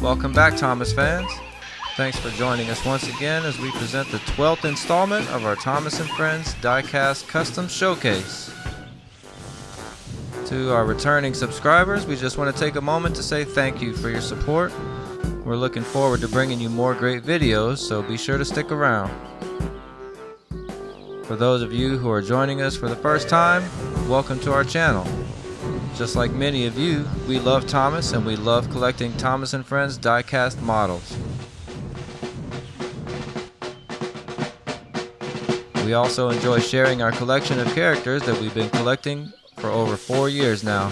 Welcome back, Thomas fans. Thanks for joining us once again as we present the 12th installment of our Thomas & Friends Diecast Custom Showcase. To our returning subscribers, we just want to take a moment to say thank you for your support. We're looking forward to bringing you more great videos, so be sure to stick around. For those of you who are joining us for the first time, welcome to our channel. Just like many of you, we love Thomas and we love collecting Thomas & Friends diecast models. We also enjoy sharing our collection of characters that we've been collecting for over 4 years now.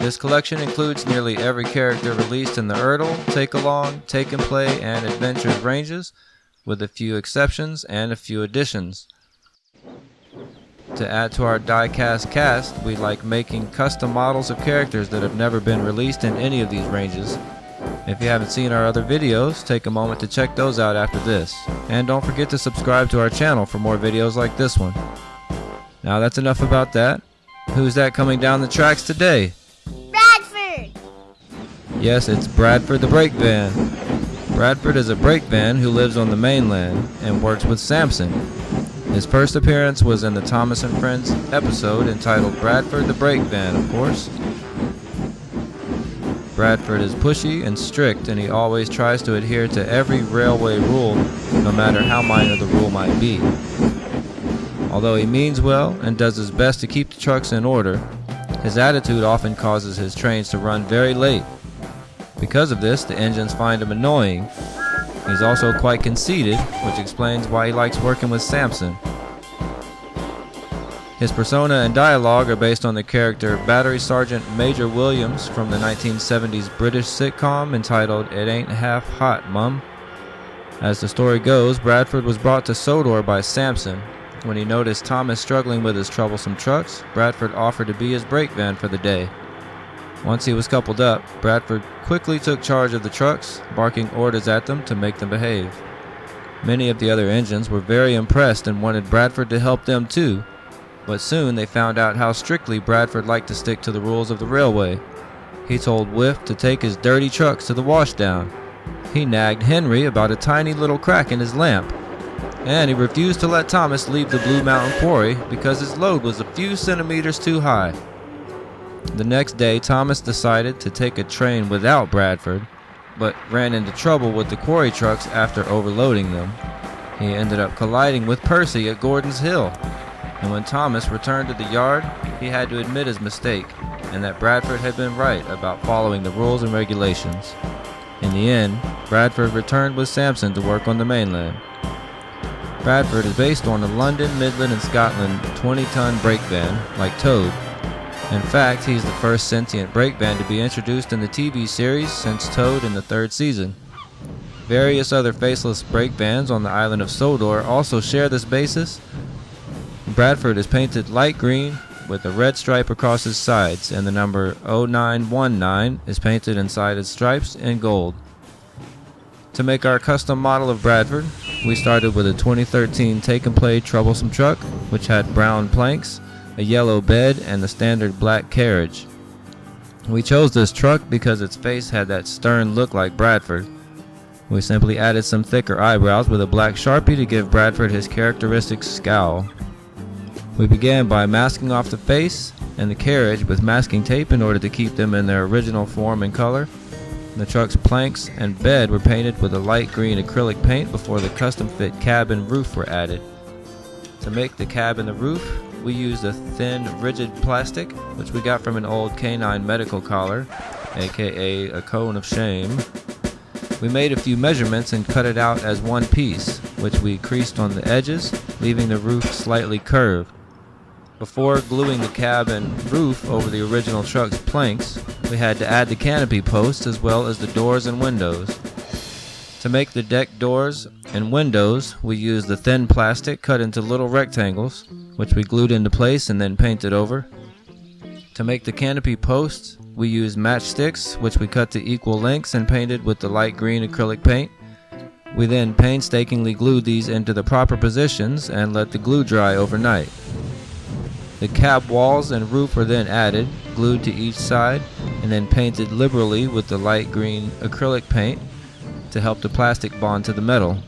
This collection includes nearly every character released in the Erdl, Take-Along, Take-and-Play, and Adventures ranges, with a few exceptions and a few additions. To add to our diecast cast, we like making custom models of characters that have never been released in any of these ranges. If you haven't seen our other videos, take a moment to check those out after this. And don't forget to subscribe to our channel for more videos like this one. Now that's enough about that. Who's that coming down the tracks today? Bradford! Yes, it's Bradford the Brake van. Bradford is a brake van who lives on the mainland and works with Samson. His first appearance was in the Thomas & Friends episode entitled Bradford the Brake van, of course. Bradford is pushy and strict, and he always tries to adhere to every railway rule, no matter how minor the rule might be. Although he means well and does his best to keep the trucks in order, his attitude often causes his trains to run very late. Because of this, the engines find him annoying. He's also quite conceited, which explains why he likes working with Samson. His persona and dialogue are based on the character Battery Sergeant Major Williams from the 1970s British sitcom entitled It Ain't Half Hot, Mum. As the story goes, Bradford was brought to Sodor by Samson. When he noticed Thomas struggling with his troublesome trucks, Bradford offered to be his brake van for the day. Once he was coupled up, Bradford quickly took charge of the trucks, barking orders at them to make them behave. Many of the other engines were very impressed and wanted Bradford to help them too, but soon they found out how strictly Bradford liked to stick to the rules of the railway. He told Whiff to take his dirty trucks to the washdown. He nagged Henry about a tiny little crack in his lamp, and he refused to let Thomas leave the Blue Mountain Quarry because his load was a few centimeters too high. The next day, Thomas decided to take a train without Bradford, but ran into trouble with the quarry trucks after overloading them. He ended up colliding with Percy at Gordon's Hill, and when Thomas returned to the yard, he had to admit his mistake, and that Bradford had been right about following the rules and regulations. In the end, Bradford returned with Samson to work on the mainland. Bradford is based on a London, Midland, and Scotland 20-ton brake van, like Toad. In fact, he's the first sentient brake van to be introduced in the TV series since Toad in the 3rd season. Various other faceless brake vans on the island of Sodor also share this basis. Bradford is painted light green with a red stripe across his sides, and the number 0919 is painted inside his stripes in gold. To make our custom model of Bradford, we started with a 2013 Take-and-Play troublesome truck, which had brown planks, a yellow bed, and the standard black carriage. We chose this truck because its face had that stern look like Bradford. We simply added some thicker eyebrows with a black Sharpie to give Bradford his characteristic scowl. We began by masking off the face and the carriage with masking tape in order to keep them in their original form and color. The truck's planks and bed were painted with a light green acrylic paint before the custom-fit cab and roof were added. To make the cab and the roof, we used a thin, rigid plastic, which we got from an old canine medical collar, aka a cone of shame. We made a few measurements and cut it out as one piece, which we creased on the edges, leaving the roof slightly curved. Before gluing the cab and roof over the original truck's planks, we had to add the canopy posts as well as the doors and windows. To make the deck doors and windows, we used the thin plastic cut into little rectangles, which we glued into place and then painted over. To make the canopy posts, we used matchsticks, which we cut to equal lengths and painted with the light green acrylic paint. We then painstakingly glued these into the proper positions and let the glue dry overnight. The cab walls and roof were then added, glued to each side, and then painted liberally with the light green acrylic paint to help the plastic bond to the metal.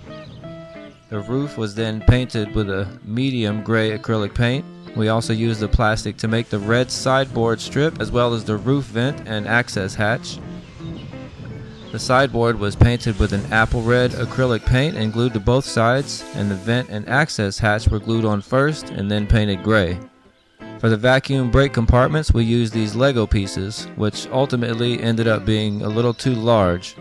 The roof was then painted with a medium gray acrylic paint. We also used the plastic to make the red sideboard strip as well as the roof vent and access hatch. The sideboard was painted with an apple red acrylic paint and glued to both sides, and the vent and access hatch were glued on first and then painted gray. For the vacuum brake compartments, we used these Lego pieces, which ultimately ended up being a little too large.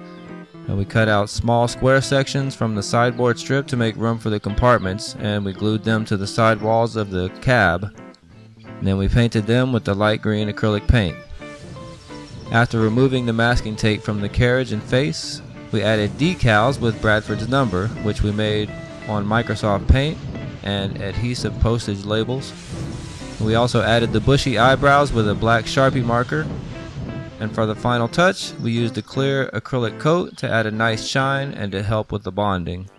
And we cut out small square sections from the sideboard strip to make room for the compartments, and we glued them to the side walls of the cab. And then we painted them with the light green acrylic paint. After removing the masking tape from the carriage and face, we added decals with Bradford's number, which we made on Microsoft Paint and adhesive postage labels. We also added the bushy eyebrows with a black Sharpie marker. And for the final touch, we used a clear acrylic coat to add a nice shine and to help with the bonding.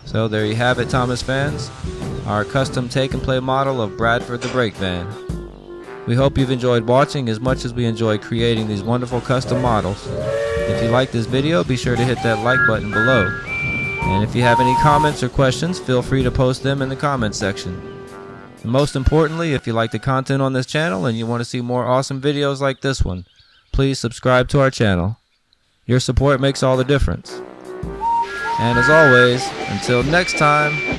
So there you have it, Thomas fans, our custom take and play model of Bradford the Brake van. We hope you've enjoyed watching as much as we enjoy creating these wonderful custom models. If you like this video, be sure to hit that like button below. And if you have any comments or questions, feel free to post them in the comments section. And most importantly, if you like the content on this channel and you want to see more awesome videos like this one, please subscribe to our channel. Your support makes all the difference. And as always, until next time,